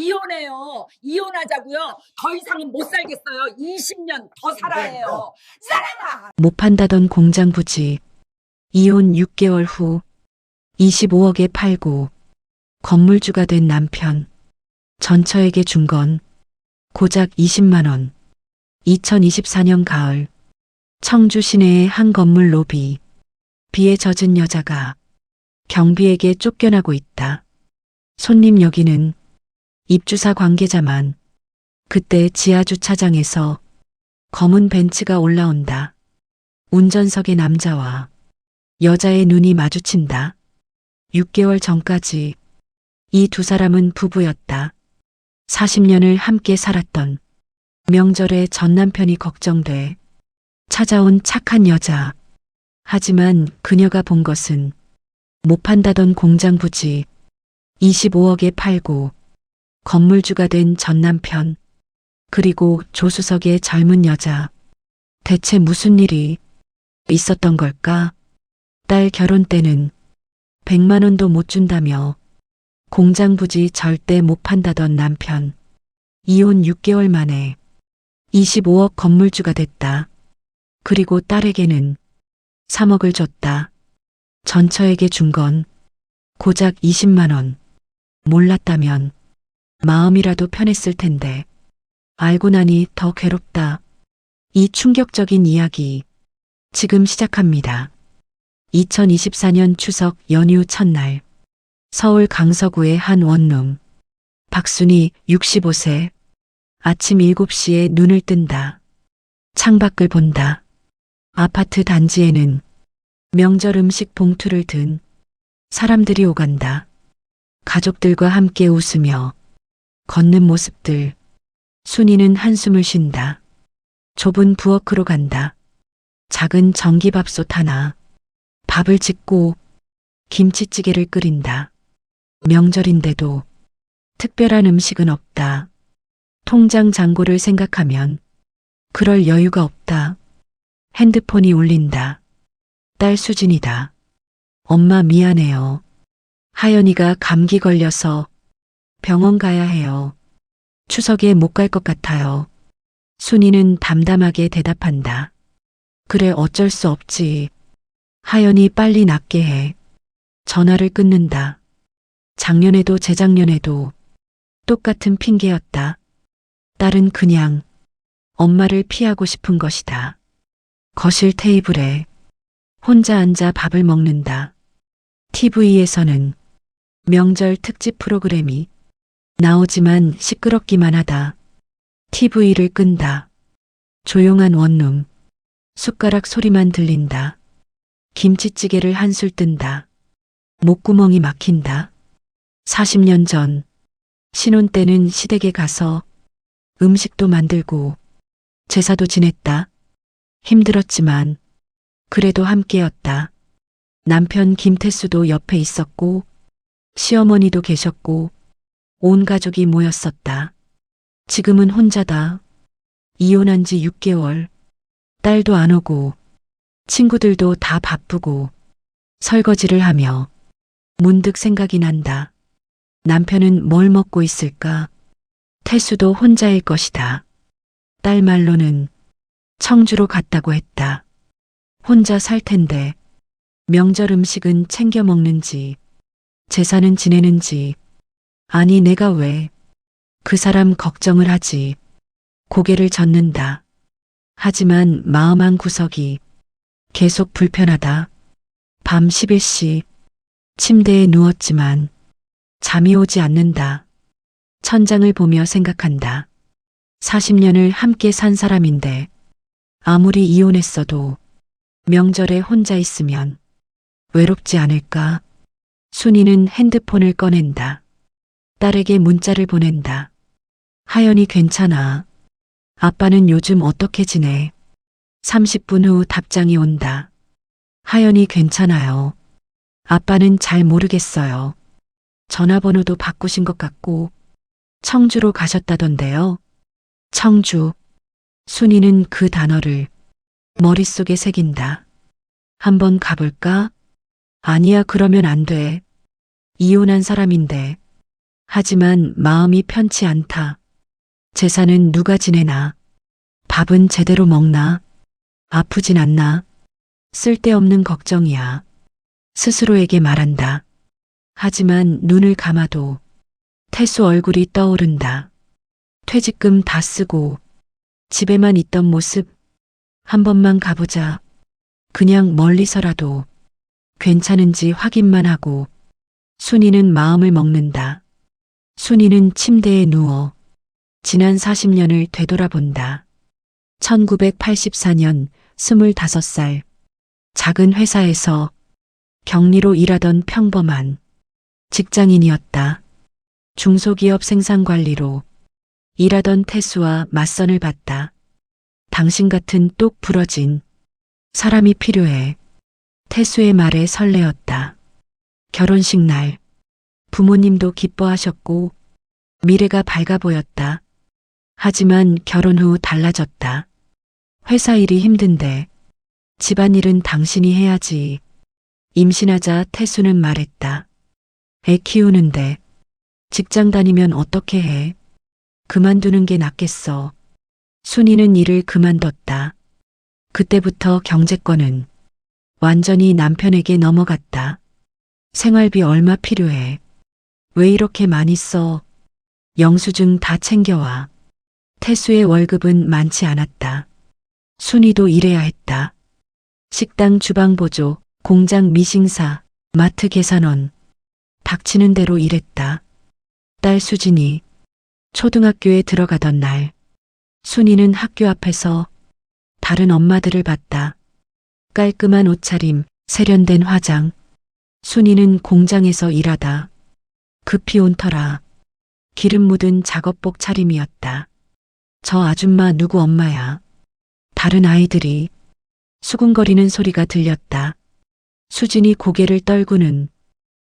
이혼해요. 이혼하자고요. 더 이상은 못 살겠어요. 20년 더 살아야 해요. 사랑아! 못 판다던 공장 부지. 이혼 6개월 후 25억에 팔고 건물주가 된 남편. 전처에게 준 건 고작 20만 원. 2024년 가을 청주 시내의 한 건물 로비. 비에 젖은 여자가 경비에게 쫓겨나고 있다. 손님 여기는 입주사 관계자만. 그때 지하 주차장에서 검은 벤츠가 올라온다. 운전석의 남자와 여자의 눈이 마주친다. 6개월 전까지 이 두 사람은 부부였다. 40년을 함께 살았던. 명절에 전 남편이 걱정돼 찾아온 착한 여자. 하지만 그녀가 본 것은 못 판다던 공장 부지. 25억에 팔고 건물주가 된 전 남편. 그리고 조수석의 젊은 여자. 대체 무슨 일이 있었던 걸까? 딸 결혼 때는 100만 원도 못 준다며 공장 부지 절대 못 판다던 남편. 이혼 6개월 만에 25억 건물주가 됐다. 그리고 딸에게는 3억을 줬다. 전처에게 준 건 고작 20만 원. 몰랐다면 마음이라도 편했을 텐데. 알고 나니 더 괴롭다. 이 충격적인 이야기 지금 시작합니다. 2024년 추석 연휴 첫날 서울 강서구의 한 원룸. 박순희 65세. 아침 7시에 눈을 뜬다. 창밖을 본다. 아파트 단지에는 명절 음식 봉투를 든 사람들이 오간다. 가족들과 함께 웃으며 걷는 모습들. 순이는 한숨을 쉰다. 좁은 부엌으로 간다. 작은 전기밥솥 하나. 밥을 짓고 김치찌개를 끓인다. 명절인데도 특별한 음식은 없다. 통장 잔고를 생각하면 그럴 여유가 없다. 핸드폰이 울린다. 딸 수진이다. 엄마 미안해요. 하연이가 감기 걸려서 병원 가야 해요. 추석에 못 갈 것 같아요. 순이는 담담하게 대답한다. 그래 어쩔 수 없지. 하연이 빨리 낫게 해. 전화를 끊는다. 작년에도 재작년에도 똑같은 핑계였다. 딸은 그냥 엄마를 피하고 싶은 것이다. 거실 테이블에 혼자 앉아 밥을 먹는다. TV에서는 명절 특집 프로그램이 나오지만 시끄럽기만 하다. TV를 끈다. 조용한 원룸. 숟가락 소리만 들린다. 김치찌개를 한술 뜬다. 목구멍이 막힌다. 40년 전 신혼 때는 시댁에 가서 음식도 만들고 제사도 지냈다. 힘들었지만 그래도 함께였다. 남편 김태수도 옆에 있었고 시어머니도 계셨고 온 가족이 모였었다. 지금은 혼자다. 이혼한 지 6개월. 딸도 안 오고 친구들도 다 바쁘고 설거지를 하며 문득 생각이 난다. 남편은 뭘 먹고 있을까? 태수도 혼자일 것이다. 딸 말로는 청주로 갔다고 했다. 혼자 살 텐데 명절 음식은 챙겨 먹는지 제사는 지내는지. 아니 내가 왜 그 사람 걱정을 하지. 고개를 젓는다. 하지만 마음 한 구석이 계속 불편하다. 밤 11시 침대에 누웠지만 잠이 오지 않는다. 천장을 보며 생각한다. 40년을 함께 산 사람인데 아무리 이혼했어도 명절에 혼자 있으면 외롭지 않을까? 순이는 핸드폰을 꺼낸다. 딸에게 문자를 보낸다. 하연이 괜찮아. 아빠는 요즘 어떻게 지내? 30분 후 답장이 온다. 하연이 괜찮아요. 아빠는 잘 모르겠어요. 전화번호도 바꾸신 것 같고 청주로 가셨다던데요. 청주. 순이는 그 단어를 머릿속에 새긴다. 한번 가볼까? 아니야, 그러면 안 돼. 이혼한 사람인데 하지만 마음이 편치 않다. 재산은 누가 지내나? 밥은 제대로 먹나? 아프진 않나? 쓸데없는 걱정이야. 스스로에게 말한다. 하지만 눈을 감아도 태수 얼굴이 떠오른다. 퇴직금 다 쓰고 집에만 있던 모습. 한 번만 가보자. 그냥 멀리서라도 괜찮은지 확인만 하고. 순이는 마음을 먹는다. 순이는 침대에 누워 지난 40년을 되돌아본다. 1984년 25살 작은 회사에서 격리로 일하던 평범한 직장인이었다. 중소기업 생산관리로 일하던 태수와 맞선을 봤다. 당신 같은 똑 부러진 사람이 필요해. 태수의 말에 설레었다. 결혼식 날 부모님도 기뻐하셨고 미래가 밝아 보였다. 하지만 결혼 후 달라졌다. 회사 일이 힘든데 집안일은 당신이 해야지. 임신하자 태수는 말했다. 애 키우는데 직장 다니면 어떻게 해? 그만두는 게 낫겠어. 순이는 일을 그만뒀다. 그때부터 경제권은 완전히 남편에게 넘어갔다. 생활비 얼마 필요해? 왜 이렇게 많이 써? 영수증 다 챙겨와. 태수의 월급은 많지 않았다. 순이도 일해야 했다. 식당 주방 보조, 공장 미싱사, 마트 계산원. 닥치는 대로 일했다. 딸 수진이 초등학교에 들어가던 날, 순이는 학교 앞에서 다른 엄마들을 봤다. 깔끔한 옷차림, 세련된 화장. 순이는 공장에서 일하다 급히 온 터라 기름 묻은 작업복 차림이었다. 저 아줌마 누구 엄마야? 다른 아이들이 수군거리는 소리가 들렸다. 수진이 고개를 떨구는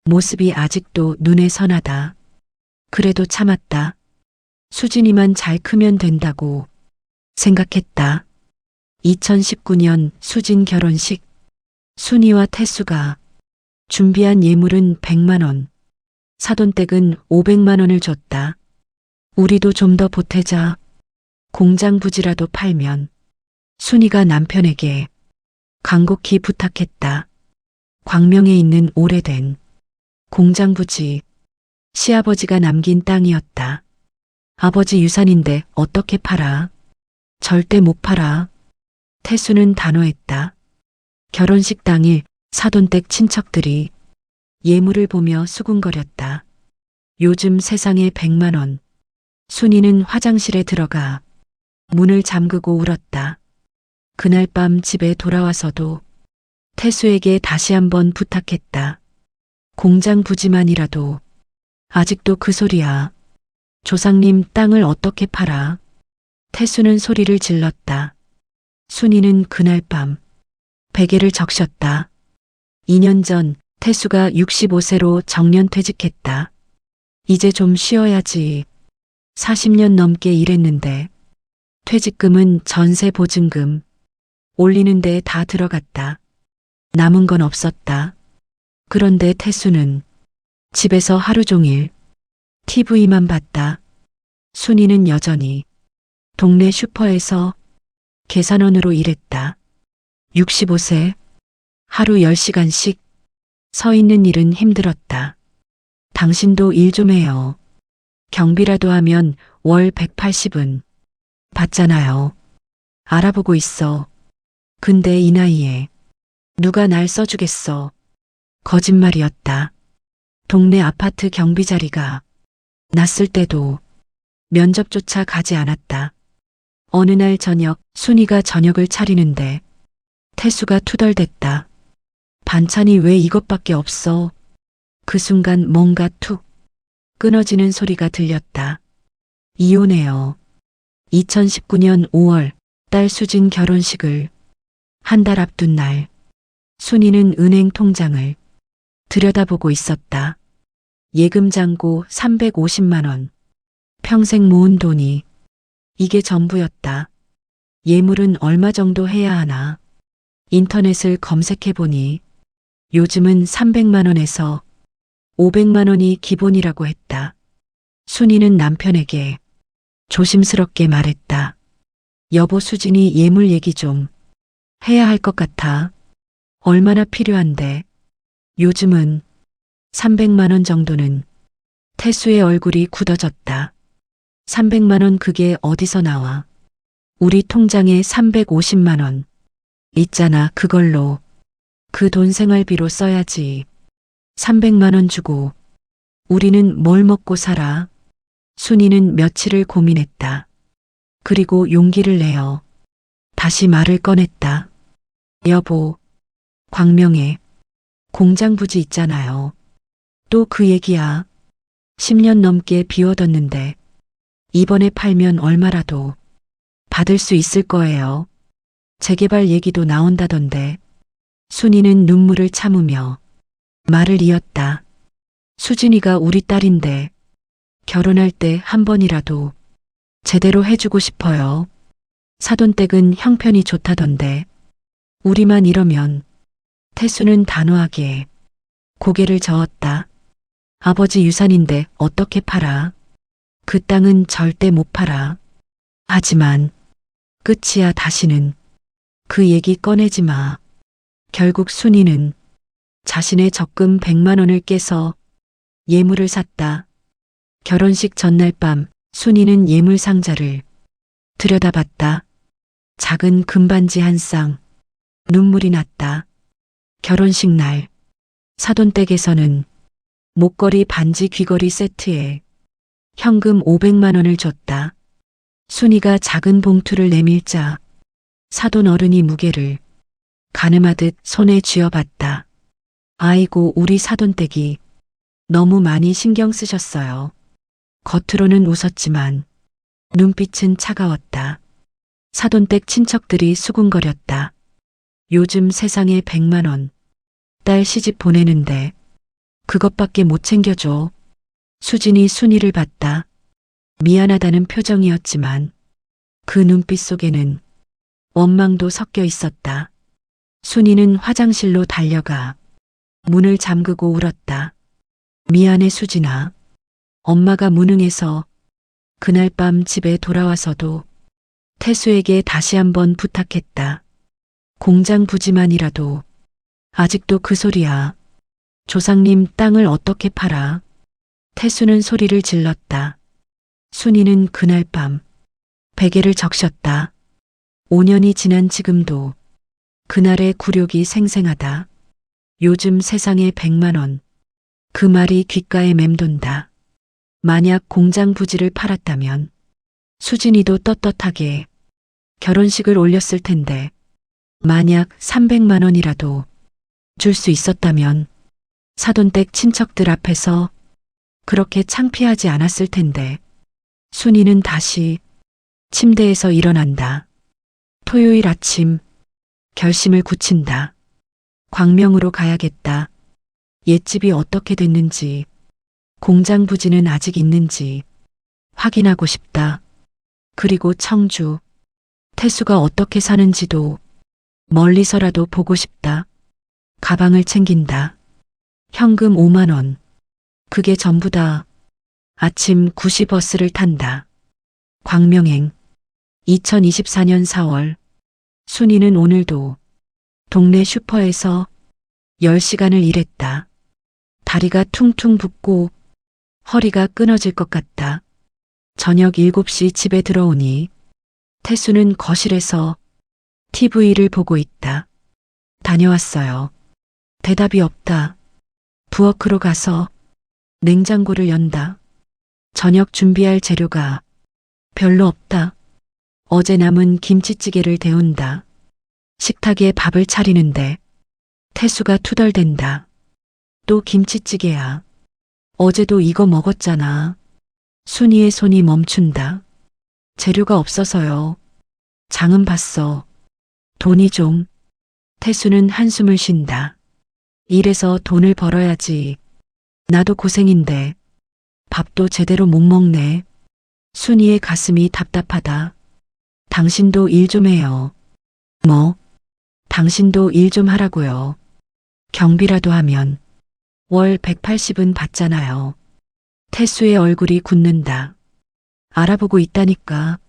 모습이 아직도 눈에 선하다. 그래도 참았다. 수진이만 잘 크면 된다고 생각했다. 2019년 수진 결혼식. 순이와 태수가 준비한 예물은 100만 원, 사돈댁은 500만 원을 줬다. 우리도 좀 더 보태자. 공장 부지라도 팔면. 순이가 남편에게 간곡히 부탁했다. 광명에 있는 오래된 공장 부지. 시아버지가 남긴 땅이었다. 아버지 유산인데 어떻게 팔아? 절대 못 팔아. 태수는 단호했다. 결혼식 당일 사돈댁 친척들이 예물을 보며 수군거렸다. 요즘 세상에 100만 원. 순이는 화장실에 들어가 문을 잠그고 울었다. 그날 밤 집에 돌아와서도 태수에게 다시 한번 부탁했다. 공장 부지만이라도. 아직도 그 소리야. 조상님 땅을 어떻게 팔아? 태수는 소리를 질렀다. 순이는 그날 밤 베개를 적셨다. 2년 전 태수가 65세로 정년퇴직했다. 이제 좀 쉬어야지. 40년 넘게 일했는데 퇴직금은 전세 보증금 올리는 데 다 들어갔다. 남은 건 없었다. 그런데 태수는 집에서 하루 종일 TV만 봤다. 순이는 여전히 동네 슈퍼에서 계산원으로 일했다. 65세, 하루 10시간씩 서 있는 일은 힘들었다. 당신도 일 좀 해요. 경비라도 하면 월 180은 받잖아요. 알아보고 있어. 근데 이 나이에 누가 날 써주겠어. 거짓말이었다. 동네 아파트 경비 자리가 났을 때도 면접조차 가지 않았다. 어느 날 저녁 순이가 저녁을 차리는데 태수가 투덜댔다. 반찬이 왜 이것밖에 없어? 그 순간 뭔가 툭 끊어지는 소리가 들렸다. 이혼해요. 2019년 5월 딸 수진 결혼식을 한 달 앞둔 날 순이는 은행 통장을 들여다보고 있었다. 예금 잔고 350만 원. 평생 모은 돈이 이게 전부였다. 예물은 얼마 정도 해야 하나? 인터넷을 검색해보니 요즘은 300만 원에서 500만 원이 기본이라고 했다. 순이는 남편에게 조심스럽게 말했다. 여보, 수진이 예물 얘기 좀 해야 할 것 같아. 얼마나 필요한데. 요즘은 300만 원 정도는. 태수의 얼굴이 굳어졌다. 300만 원, 그게 어디서 나와? 우리 통장에 350만 원 있잖아. 그걸로 그 돈 생활비로 써야지. 300만 원 주고 우리는 뭘 먹고 살아? 순이는 며칠을 고민했다. 그리고 용기를 내어 다시 말을 꺼냈다. 여보, 광명에 공장 부지 있잖아요. 또 그 얘기야. 10년 넘게 비워뒀는데 이번에 팔면 얼마라도 받을 수 있을 거예요. 재개발 얘기도 나온다던데. 순이는 눈물을 참으며 말을 이었다. 수진이가 우리 딸인데 결혼할 때 한 번이라도 제대로 해주고 싶어요. 사돈댁은 형편이 좋다던데 우리만 이러면. 태수는 단호하게 고개를 저었다. 아버지 유산인데 어떻게 팔아? 그 땅은 절대 못 팔아. 하지만 끝이야. 다시는 그 얘기 꺼내지 마. 결국 순이는 자신의 적금 100만 원을 깨서 예물을 샀다. 결혼식 전날 밤 순이는 예물 상자를 들여다봤다. 작은 금반지 한 쌍. 눈물이 났다. 결혼식 날 사돈댁에서는 목걸이, 반지, 귀걸이 세트에 현금 500만 원을 줬다. 순이가 작은 봉투를 내밀자 사돈 어른이 무게를 가늠하듯 손에 쥐어봤다. 아이고, 우리 사돈댁이 너무 많이 신경 쓰셨어요. 겉으로는 웃었지만 눈빛은 차가웠다. 사돈댁 친척들이 수군거렸다. 요즘 세상에 100만 원. 딸 시집 보내는데 그것밖에 못 챙겨줘. 수진이 순이를 봤다. 미안하다는 표정이었지만 그 눈빛 속에는 원망도 섞여 있었다. 순이는 화장실로 달려가 문을 잠그고 울었다. 미안해, 수진아. 엄마가 무능해서. 그날 밤 집에 돌아와서도 태수에게 다시 한번 부탁했다. 공장 부지만이라도. 아직도 그 소리야. 조상님 땅을 어떻게 팔아? 태수는 소리를 질렀다. 순이는 그날 밤 베개를 적셨다. 5년이 지난 지금도 그날의 굴욕이 생생하다. 요즘 세상에 100만 원. 그 말이 귓가에 맴돈다. 만약 공장 부지를 팔았다면 수진이도 떳떳하게 결혼식을 올렸을 텐데, 만약 300만 원이라도 줄 수 있었다면 사돈댁 친척들 앞에서 그렇게 창피하지 않았을 텐데. 순이는 다시 침대에서 일어난다. 토요일 아침 결심을 굳힌다. 광명으로 가야겠다. 옛집이 어떻게 됐는지, 공장 부지는 아직 있는지 확인하고 싶다. 그리고 청주, 태수가 어떻게 사는지도 멀리서라도 보고 싶다. 가방을 챙긴다. 현금 5만 원. 그게 전부다. 아침 9시 버스를 탄다. 광명행. 2024년 4월. 순이는 오늘도 동네 슈퍼에서 10시간을 일했다. 다리가 퉁퉁 붓고 허리가 끊어질 것 같다. 저녁 7시 집에 들어오니 태수는 거실에서 TV를 보고 있다. 다녀왔어요. 대답이 없다. 부엌으로 가서 냉장고를 연다. 저녁 준비할 재료가 별로 없다. 어제 남은 김치찌개를 데운다. 식탁에 밥을 차리는데 태수가 투덜댄다. 또 김치찌개야. 어제도 이거 먹었잖아. 순이의 손이 멈춘다. 재료가 없어서요. 장은 봤어. 돈이 좀. 태수는 한숨을 쉰다. 일해서 돈을 벌어야지. 나도 고생인데 밥도 제대로 못 먹네. 순이의 가슴이 답답하다. 당신도 일 좀 해요. 뭐? 당신도 일 좀 하라고요. 경비라도 하면 월 180은 받잖아요. 태수의 얼굴이 굳는다. 알아보고 있다니까.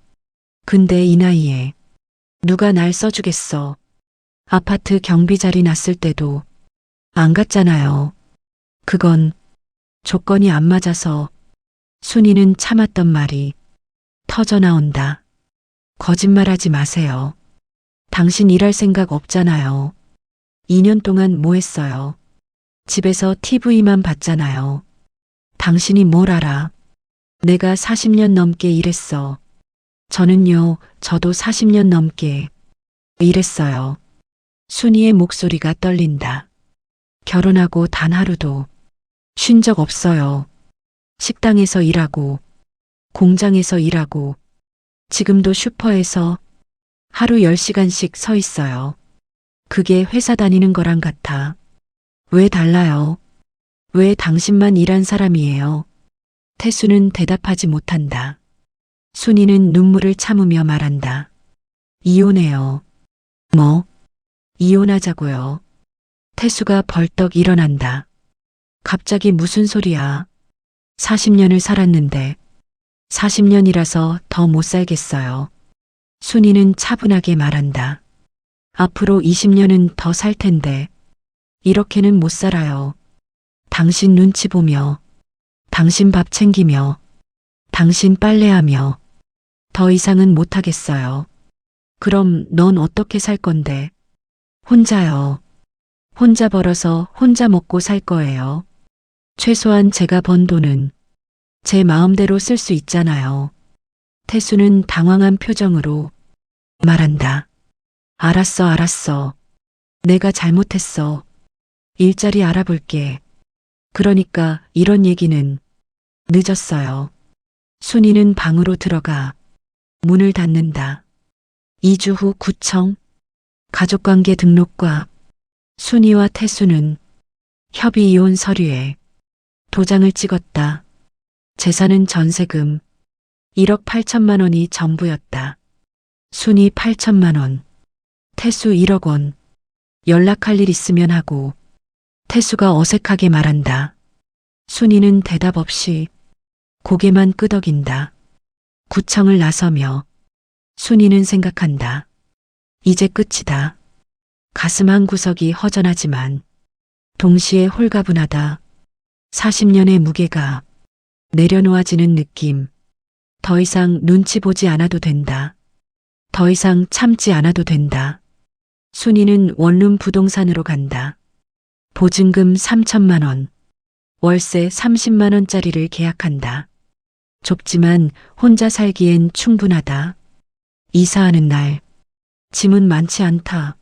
근데 이 나이에 누가 날 써주겠어. 아파트 경비 자리 났을 때도 안 갔잖아요. 그건 조건이 안 맞아서. 순이는 참았던 말이 터져 나온다. 거짓말하지 마세요. 당신 일할 생각 없잖아요. 2년 동안 뭐 했어요? 집에서 TV만 봤잖아요. 당신이 뭘 알아? 내가 40년 넘게 일했어. 저도 40년 넘게 일했어요. 순이의 목소리가 떨린다. 결혼하고 단 하루도 쉰 적 없어요. 식당에서 일하고, 공장에서 일하고, 지금도 슈퍼에서 하루 10시간씩 서 있어요. 그게 회사 다니는 거랑 같아. 왜 달라요? 왜 당신만 일한 사람이에요? 태수는 대답하지 못한다. 순이는 눈물을 참으며 말한다. 이혼해요. 뭐? 이혼하자고요. 태수가 벌떡 일어난다. 갑자기 무슨 소리야? 40년을 살았는데 40년이라서 더 못 살겠어요. 순이는 차분하게 말한다. 앞으로 20년은 더 살 텐데 이렇게는 못 살아요. 당신 눈치 보며, 당신 밥 챙기며, 당신 빨래하며 더 이상은 못 하겠어요. 그럼 넌 어떻게 살 건데? 혼자요. 혼자 벌어서 혼자 먹고 살 거예요. 최소한 제가 번 돈은 제 마음대로 쓸 수 있잖아요. 태수는 당황한 표정으로 말한다. 알았어. 내가 잘못했어. 일자리 알아볼게. 그러니까 이런 얘기는 늦었어요. 순이는 방으로 들어가 문을 닫는다. 2주 후 구청, 가족관계 등록과 순이와 태수는 협의 이혼 서류에 도장을 찍었다. 재산은 전세금 1억 8천만 원이 전부였다. 순이 8천만 원, 태수 1억 원. 연락할 일 있으면 하고. 태수가 어색하게 말한다. 순이는 대답 없이 고개만 끄덕인다. 구청을 나서며 순이는 생각한다. 이제 끝이다. 가슴 한 구석이 허전하지만 동시에 홀가분하다. 40년의 무게가 내려놓아지는 느낌. 더 이상 눈치 보지 않아도 된다. 더 이상 참지 않아도 된다. 순이는 원룸 부동산으로 간다. 보증금 3천만 원, 월세 30만 원짜리를 계약한다. 좁지만 혼자 살기엔 충분하다. 이사하는 날, 짐은 많지 않다.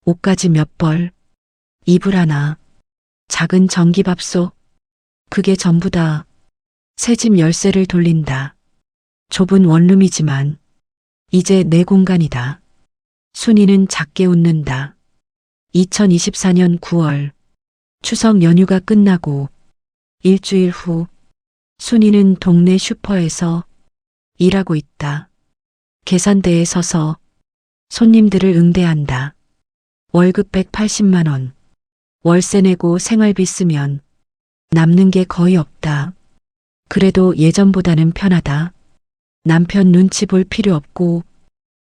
옷가지 몇 벌, 이불 하나, 작은 전기밥솥, 그게 전부다. 새 집 열쇠를 돌린다. 좁은 원룸이지만 이제 내 공간이다. 순이는 작게 웃는다. 2024년 9월 추석 연휴가 끝나고 일주일 후 순이는 동네 슈퍼에서 일하고 있다. 계산대에 서서 손님들을 응대한다. 월급 180만 원. 월세 내고 생활비 쓰면 남는 게 거의 없다. 그래도 예전보다는 편하다. 남편 눈치 볼 필요 없고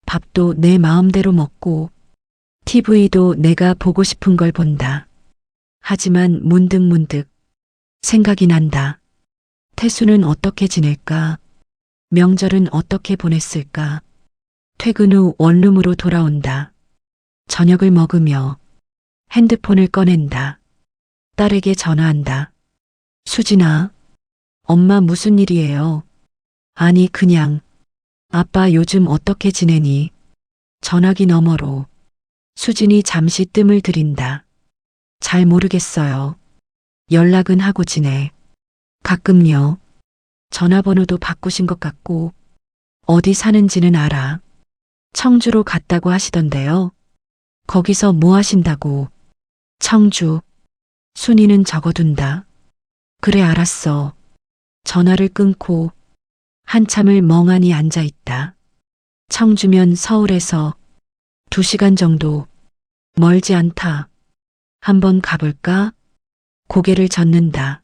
밥도 내 마음대로 먹고 TV도 내가 보고 싶은 걸 본다. 하지만 문득문득 생각이 난다. 태수는 어떻게 지낼까? 명절은 어떻게 보냈을까? 퇴근 후 원룸으로 돌아온다. 저녁을 먹으며 핸드폰을 꺼낸다. 딸에게 전화한다. 수진아, 엄마 무슨 일이에요? 아니 그냥 아빠 요즘 어떻게 지내니? 전화기 너머로 수진이 잠시 뜸을 들인다. 잘 모르겠어요. 연락은 하고 지내. 가끔요. 전화번호도 바꾸신 것 같고 어디 사는지는 알아. 청주로 갔다고 하시던데요. 거기서 뭐 하신다고? 청주. 순이는 적어둔다. 그래 알았어. 전화를 끊고 한참을 멍하니 앉아 있다. 청주면 서울에서 2시간 정도. 멀지 않다. 한번 가볼까? 고개를 젓는다.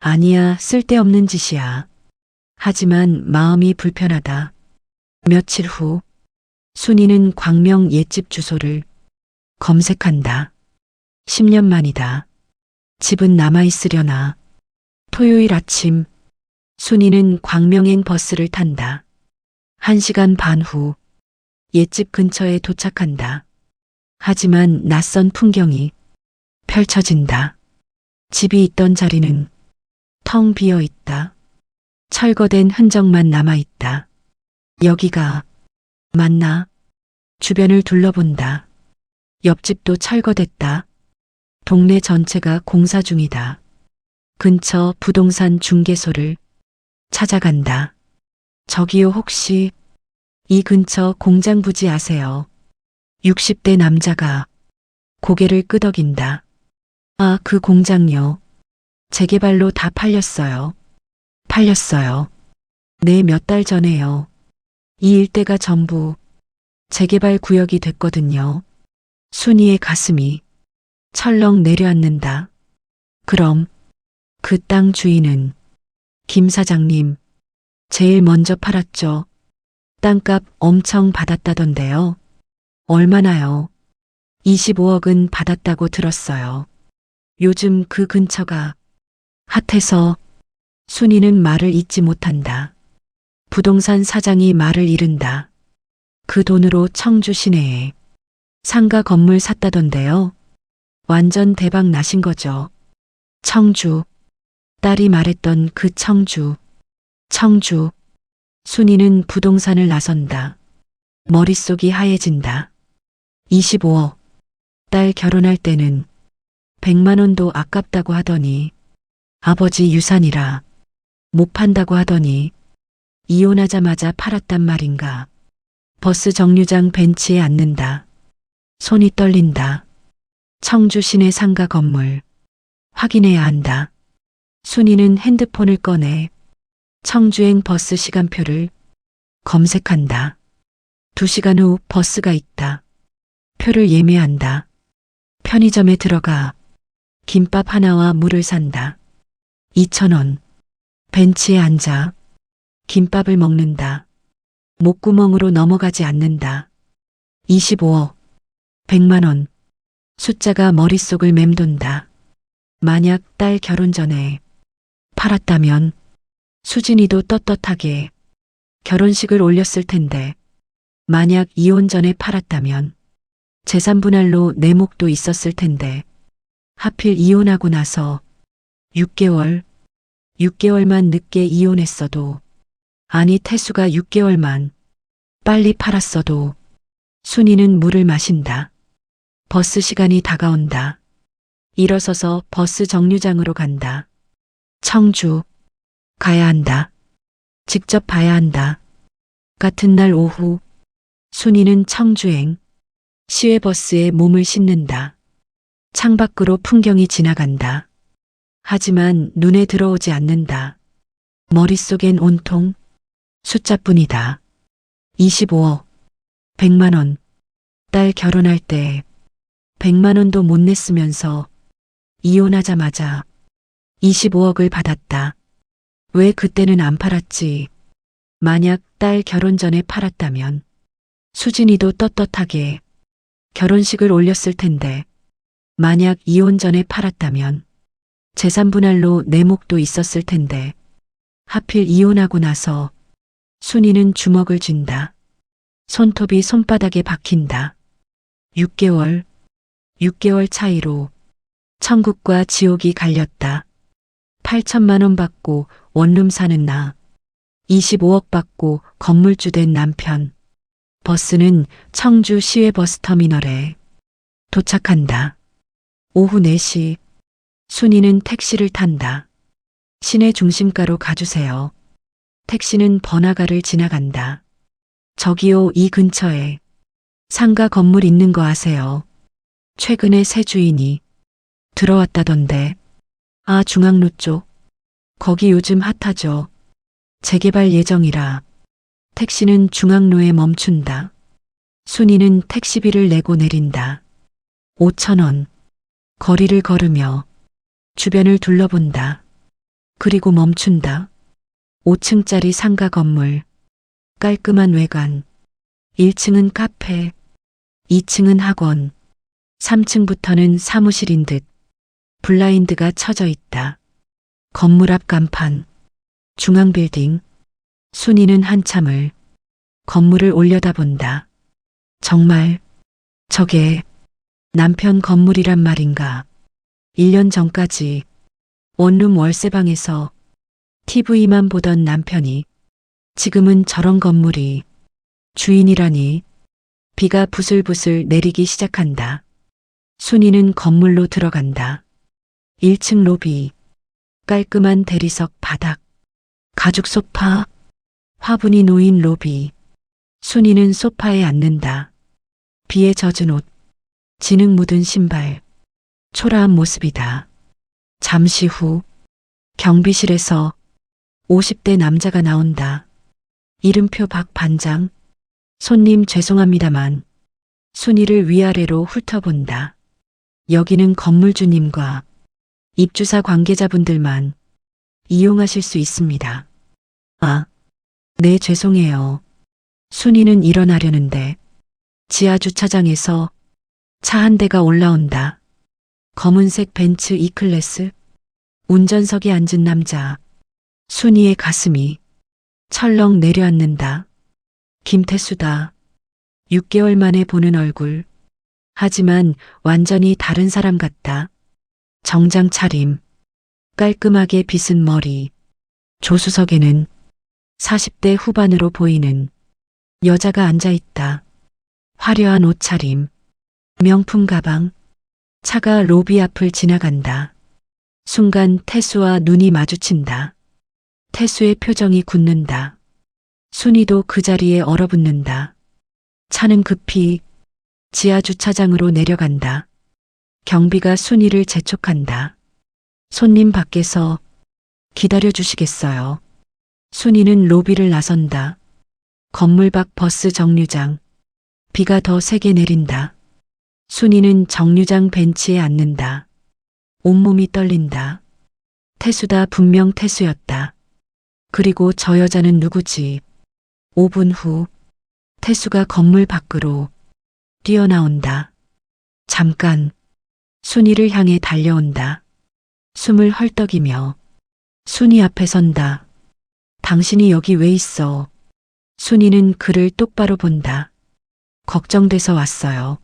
아니야, 쓸데없는 짓이야. 하지만 마음이 불편하다. 며칠 후, 순이는 광명 옛집 주소를 검색한다. 10년 만이다. 집은 남아있으려나. 토요일 아침, 순이는 광명행 버스를 탄다. 1시간 반 후, 옛집 근처에 도착한다. 하지만 낯선 풍경이 펼쳐진다. 집이 있던 자리는 텅 비어 있다. 철거된 흔적만 남아있다. 여기가 맞나? 주변을 둘러본다. 옆집도 철거됐다. 동네 전체가 공사 중이다. 근처 부동산 중개소를 찾아간다. 저기요, 혹시 이 근처 공장 부지 아세요? 60대 남자가 고개를 끄덕인다. 아, 그 공장요. 재개발로 다 팔렸어요. 팔렸어요. 네, 몇 달 전에요. 이 일대가 전부 재개발 구역이 됐거든요. 순이의 가슴이 철렁 내려앉는다. 그럼 그 땅 주인은 김 사장님 제일 먼저 팔았죠. 땅값 엄청 받았다던데요. 얼마나요? 25억은 받았다고 들었어요. 요즘 그 근처가 핫해서. 순이는 말을 잇지 못한다. 부동산 사장이 말을 이른다. 그 돈으로 청주 시내에 상가 건물 샀다던데요. 완전 대박 나신 거죠. 청주. 딸이 말했던 그 청주. 청주. 순이는 부동산을 나선다. 머릿속이 하얘진다. 25억. 딸 결혼할 때는 100만 원도 아깝다고 하더니 아버지 유산이라 못 판다고 하더니 이혼하자마자 팔았단 말인가. 버스 정류장 벤치에 앉는다. 손이 떨린다. 청주 시내 상가 건물 확인해야 한다. 순이는 핸드폰을 꺼내 청주행 버스 시간표를 검색한다. 2시간 후 버스가 있다. 표를 예매한다. 편의점에 들어가 김밥 하나와 물을 산다. 2,000원. 벤치에 앉아 김밥을 먹는다. 목구멍으로 넘어가지 않는다. 25억. 100만 원. 숫자가 머릿속을 맴돈다. 만약 딸 결혼 전에 팔았다면 수진이도 떳떳하게 결혼식을 올렸을 텐데, 만약 이혼 전에 팔았다면 재산 분할로 내 몫도 있었을 텐데, 하필 이혼하고 나서 6개월만 늦게 이혼했어도, 아니 태수가 6개월만 빨리 팔았어도. 순이는 물을 마신다. 버스 시간이 다가온다. 일어서서 버스 정류장으로 간다. 청주. 가야 한다. 직접 봐야 한다. 같은 날 오후, 순이는 청주행 시외버스에 몸을 싣는다. 창밖으로 풍경이 지나간다. 하지만 눈에 들어오지 않는다. 머릿속엔 온통 숫자뿐이다. 25억, 100만 원. 딸 결혼할 때 100만 원도 못 냈으면서 이혼하자마자 25억을 받았다. 왜 그때는 안 팔았지? 만약 딸 결혼 전에 팔았다면 수진이도 떳떳하게 결혼식을 올렸을 텐데, 만약 이혼 전에 팔았다면 재산 분할로 내 몫도 있었을 텐데, 하필 이혼하고 나서. 순이는 주먹을 쥔다. 손톱이 손바닥에 박힌다. 6개월 차이로 천국과 지옥이 갈렸다. 8천만 원 받고 원룸 사는 나, 25억 받고 건물주 된 남편. 버스는 청주 시외버스터미널에 도착한다. 오후 4시, 순이는 택시를 탄다. 시내 중심가로 가주세요. 택시는 번화가를 지나간다. 저기요, 이 근처에 상가 건물 있는 거 아세요? 최근에 새 주인이 들어왔다던데. 아, 중앙로 쪽. 거기 요즘 핫하죠. 재개발 예정이라. 택시는 중앙로에 멈춘다. 순이는 택시비를 내고 내린다. 5,000원. 거리를 걸으며 주변을 둘러본다. 그리고 멈춘다. 5층짜리 상가 건물. 깔끔한 외관. 1층은 카페, 2층은 학원, 3층부터는 사무실인 듯 블라인드가 쳐져 있다. 건물 앞 간판. 중앙 빌딩. 순이는 한참을 건물을 올려다본다. 정말 저게 남편 건물이란 말인가. 1년 전까지 원룸 월세방에서 TV만 보던 남편이 지금은 저런 건물이 주인이라니. 비가 부슬부슬 내리기 시작한다. 순이는 건물로 들어간다. 1층 로비. 깔끔한 대리석 바닥. 가죽 소파. 화분이 놓인 로비. 순이는 소파에 앉는다. 비에 젖은 옷. 진흙 묻은 신발. 초라한 모습이다. 잠시 후 경비실에서 50대 남자가 나온다. 이름표 박 반장. 손님 죄송합니다만 순이를 위아래로 훑어본다. 여기는 건물주님과 입주사 관계자분들만 이용하실 수 있습니다. 아, 네 죄송해요. 순이는 일어나려는데 지하 주차장에서 차 한 대가 올라온다. 검은색 벤츠 E클래스. 운전석에 앉은 남자. 순이의 가슴이 철렁 내려앉는다. 김태수다. 6개월 만에 보는 얼굴. 하지만 완전히 다른 사람 같다. 정장 차림. 깔끔하게 빗은 머리. 조수석에는 40대 후반으로 보이는 여자가 앉아 있다. 화려한 옷차림. 명품 가방. 차가 로비 앞을 지나간다. 순간 태수와 눈이 마주친다. 태수의 표정이 굳는다. 순이도 그 자리에 얼어붙는다. 차는 급히 지하 주차장으로 내려간다. 경비가 순이를 재촉한다. 손님 밖에서 기다려 주시겠어요? 순이는 로비를 나선다. 건물 밖 버스 정류장. 비가 더 세게 내린다. 순이는 정류장 벤치에 앉는다. 온몸이 떨린다. 태수다, 분명 태수였다. 그리고 저 여자는 누구지? 5분 후 태수가 건물 밖으로 뛰어나온다. 잠깐. 순이를 향해 달려온다. 숨을 헐떡이며 순이 앞에 선다. 당신이 여기 왜 있어? 순이는 그를 똑바로 본다. 걱정돼서 왔어요.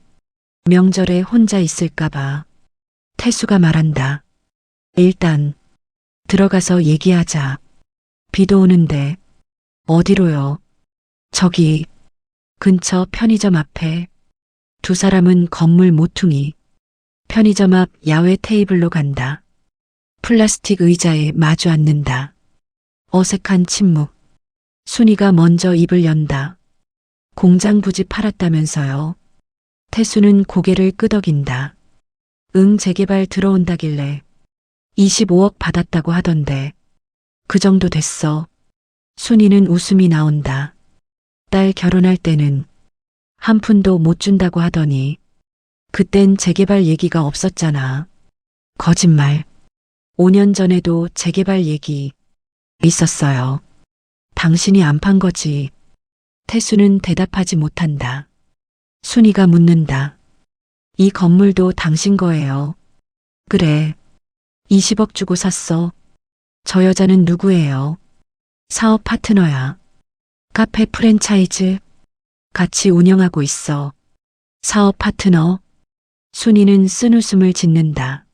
명절에 혼자 있을까봐. 태수가 말한다. 일단 들어가서 얘기하자. 비도 오는데. 어디로요? 저기 근처 편의점 앞에. 두 사람은 건물 모퉁이 편의점 앞 야외 테이블로 간다. 플라스틱 의자에 마주 앉는다. 어색한 침묵. 순이가 먼저 입을 연다. 공장 부지 팔았다면서요? 태수는 고개를 끄덕인다. 응, 재개발 들어온다길래 25억 받았다고 하던데. 그 정도 됐어. 순이는 웃음이 나온다. 딸 결혼할 때는 한 푼도 못 준다고 하더니 그땐 재개발 얘기가 없었잖아. 거짓말. 5년 전에도 재개발 얘기 있었어요. 당신이 안 판 거지. 태수는 대답하지 못한다. 순이가 묻는다. 이 건물도 당신 거예요. 그래. 20억 주고 샀어. 저 여자는 누구예요? 사업 파트너야. 카페 프랜차이즈 같이 운영하고 있어. 사업 파트너. 순이는 쓴웃음을 짓는다.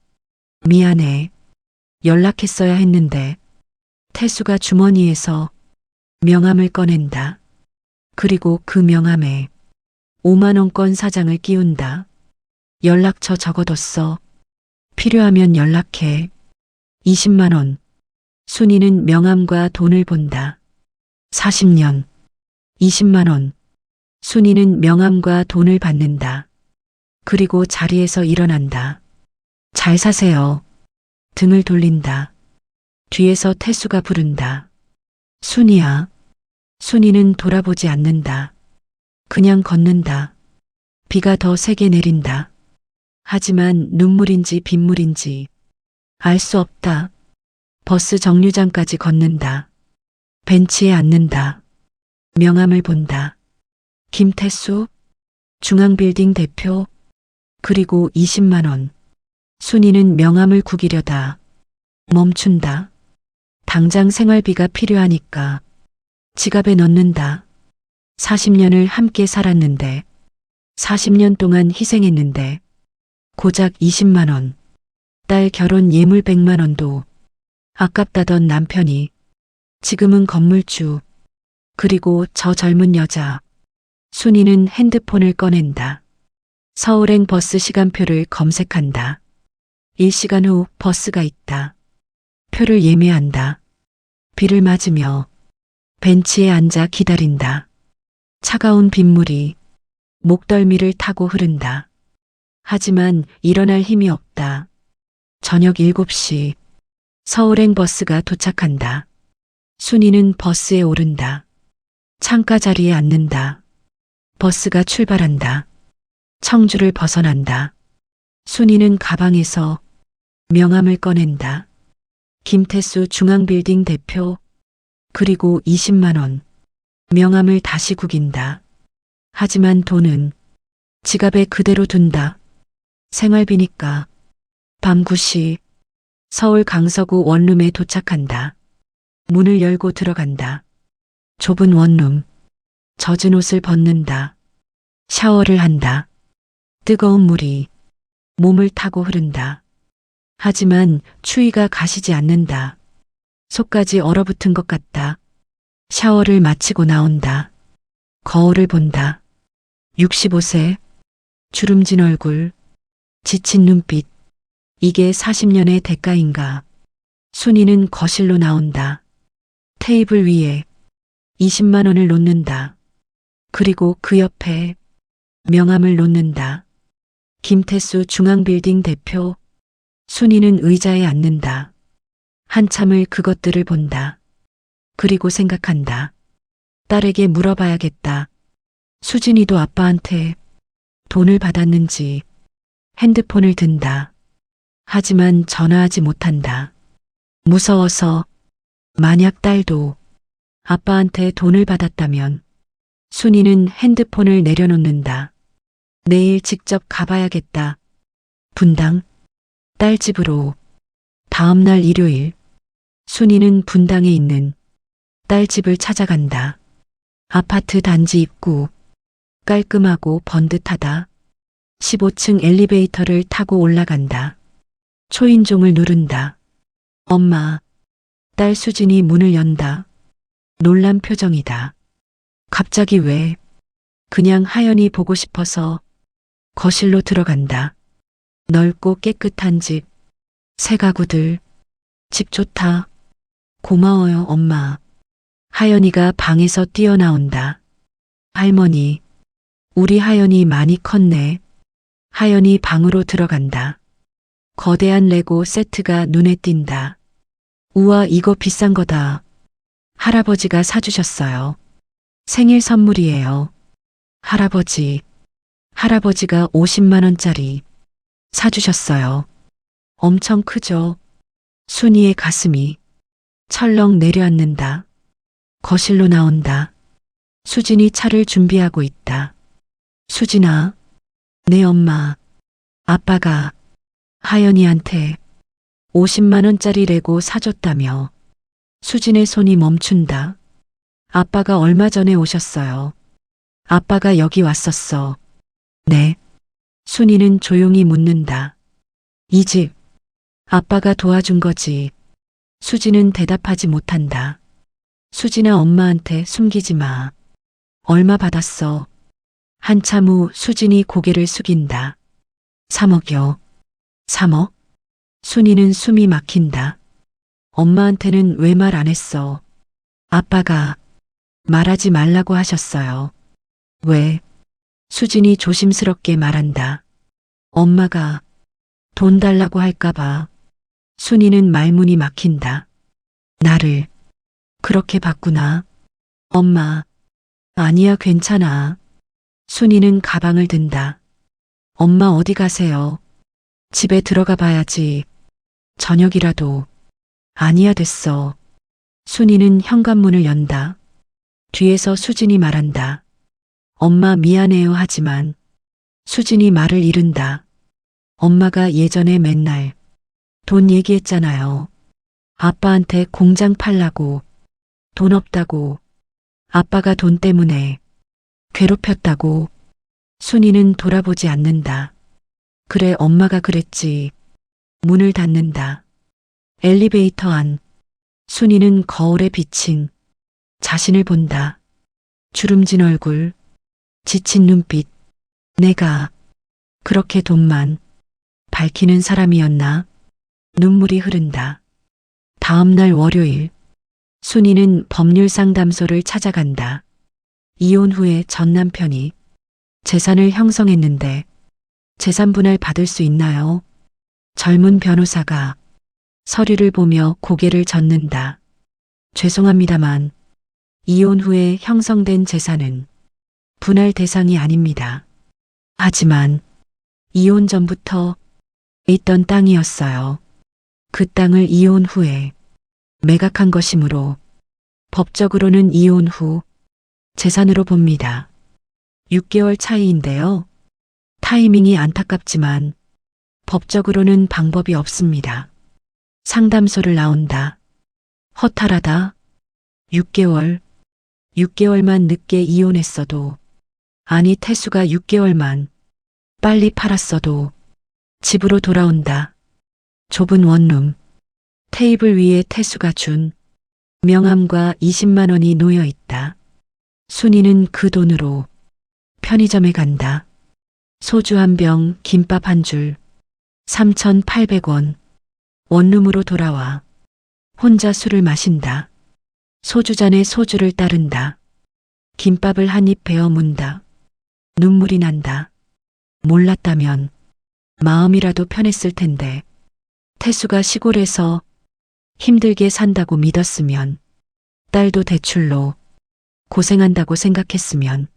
미안해. 연락했어야 했는데. 태수가 주머니에서 명함을 꺼낸다. 그리고 그 명함에 5만 원권 사장을 끼운다. 연락처 적어뒀어. 필요하면 연락해. 20만 원. 순이는 명함과 돈을 본다. 40년. 20만 원. 순이는 명함과 돈을 받는다. 그리고 자리에서 일어난다. 잘 사세요. 등을 돌린다. 뒤에서 태수가 부른다. 순이야. 순이는 돌아보지 않는다. 그냥 걷는다. 비가 더 세게 내린다. 하지만 눈물인지 빗물인지 알 수 없다. 버스 정류장까지 걷는다. 벤치에 앉는다. 명함을 본다. 김태수, 중앙빌딩 대표, 그리고 20만 원. 순이는 명함을 구기려다 멈춘다. 당장 생활비가 필요하니까 지갑에 넣는다. 40년을 함께 살았는데, 40년 동안 희생했는데, 고작 20만 원. 딸 결혼 예물 100만 원도 아깝다던 남편이 지금은 건물주, 그리고 저 젊은 여자. 순이는 핸드폰을 꺼낸다. 서울행 버스 시간표를 검색한다. 1시간 후 버스가 있다. 표를 예매한다. 비를 맞으며 벤치에 앉아 기다린다. 차가운 빗물이 목덜미를 타고 흐른다. 하지만 일어날 힘이 없다. 저녁 7시 서울행 버스가 도착한다. 순이는 버스에 오른다. 창가 자리에 앉는다. 버스가 출발한다. 청주를 벗어난다. 순이는 가방에서 명함을 꺼낸다. 김태수 중앙빌딩 대표, 그리고 20만 원. 명함을 다시 구긴다. 하지만 돈은 지갑에 그대로 둔다. 생활비니까. 밤 9시 서울 강서구 원룸에 도착한다. 문을 열고 들어간다. 좁은 원룸. 젖은 옷을 벗는다. 샤워를 한다. 뜨거운 물이 몸을 타고 흐른다. 하지만 추위가 가시지 않는다. 속까지 얼어붙은 것 같다. 샤워를 마치고 나온다. 거울을 본다. 65세, 주름진 얼굴, 지친 눈빛. 이게 40년의 대가인가. 순이는 거실로 나온다. 테이블 위에 20만 원을 놓는다. 그리고 그 옆에 명함을 놓는다. 김태수 중앙빌딩 대표. 순이는 의자에 앉는다. 한참을 그것들을 본다. 그리고 생각한다. 딸에게 물어봐야겠다. 수진이도 아빠한테 돈을 받았는지. 핸드폰을 든다. 하지만 전화하지 못한다. 무서워서. 만약 딸도 아빠한테 돈을 받았다면. 순이는 핸드폰을 내려놓는다. 내일 직접 가봐야겠다. 분당. 딸 집으로. 다음 날 일요일. 순이는 분당에 있는 딸 집을 찾아간다. 아파트 단지 입구. 깔끔하고 번듯하다. 15층 엘리베이터를 타고 올라간다. 초인종을 누른다. 엄마. 딸 수진이 문을 연다. 놀란 표정이다. 갑자기 왜? 그냥 하연이 보고 싶어서. 거실로 들어간다. 넓고 깨끗한 집. 새 가구들. 집 좋다. 고마워요, 엄마. 하연이가 방에서 뛰어나온다. 할머니. 우리 하연이 많이 컸네. 하연이 방으로 들어간다. 거대한 레고 세트가 눈에 띈다. 우와, 이거 비싼 거다. 할아버지가 사주셨어요. 생일 선물이에요. 할아버지. 할아버지가 50만 원짜리 사주셨어요. 엄청 크죠? 순이의 가슴이 철렁 내려앉는다. 거실로 나온다. 수진이 차를 준비하고 있다. 수진아. 네, 엄마. 아빠가 하연이한테 50만 원짜리 레고 사줬다며. 수진의 손이 멈춘다. 아빠가 얼마 전에 오셨어요. 아빠가 여기 왔었어. 네. 순이는 조용히 묻는다. 이 집 아빠가 도와준 거지. 수진은 대답하지 못한다. 수진아, 엄마한테 숨기지 마. 얼마 받았어? 한참 후 수진이 고개를 숙인다. 3억이요. 3억? 순이는 숨이 막힌다. 엄마한테는 왜 말 안 했어? 아빠가 말하지 말라고 하셨어요. 왜? 수진이 조심스럽게 말한다. 엄마가 돈 달라고 할까봐. 순이는 말문이 막힌다. 나를 그렇게 봤구나. 엄마. 아니야, 괜찮아. 순이는 가방을 든다. 엄마 어디 가세요? 집에 들어가 봐야지. 저녁이라도. 아니야 됐어. 순이는 현관문을 연다. 뒤에서 수진이 말한다. 엄마 미안해요 하지만 수진이 말을 잃은다. 엄마가 예전에 맨날 돈 얘기했잖아요. 아빠한테 공장 팔라고, 돈 없다고, 아빠가 돈 때문에 괴롭혔다고. 순이는 돌아보지 않는다. 그래 엄마가 그랬지. 문을 닫는다. 엘리베이터 안. 순이는 거울에 비친 자신을 본다. 주름진 얼굴, 지친 눈빛. 내가 그렇게 돈만 밝히는 사람이었나? 눈물이 흐른다. 다음 날 월요일, 순이는 법률 상담소를 찾아간다. 이혼 후에 전 남편이 재산을 형성했는데 재산 분할 받을 수 있나요? 젊은 변호사가 서류를 보며 고개를 젓는다. 죄송합니다만 이혼 후에 형성된 재산은 분할 대상이 아닙니다. 하지만 이혼 전부터 있던 땅이었어요. 그 땅을 이혼 후에 매각한 것이므로 법적으로는 이혼 후 재산으로 봅니다. 6개월 차이인데요. 타이밍이 안타깝지만 법적으로는 방법이 없습니다. 상담소를 나온다. 허탈하다. 6개월만 늦게 이혼했어도, 아니 태수가 6개월만 빨리 팔았어도 집으로 돌아온다. 좁은 원룸, 테이블 위에 태수가 준 명함과 20만 원이 놓여 있다. 순이는 그 돈으로 편의점에 간다. 소주 한 병, 김밥 한 줄, 3,800원. 원룸으로 돌아와 혼자 술을 마신다. 소주잔에 소주를 따른다. 김밥을 한 입 베어 문다. 눈물이 난다. 몰랐다면 마음이라도 편했을 텐데. 태수가 시골에서 힘들게 산다고 믿었으면, 딸도 대출로 고생한다고 생각했으면,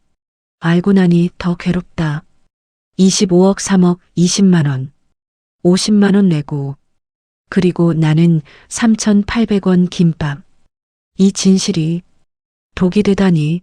알고 나니 더 괴롭다. 25억, 3억, 20만 원, 50만 원 내고, 그리고 나는 3,800원 김밥. 이 진실이 독이 되다니.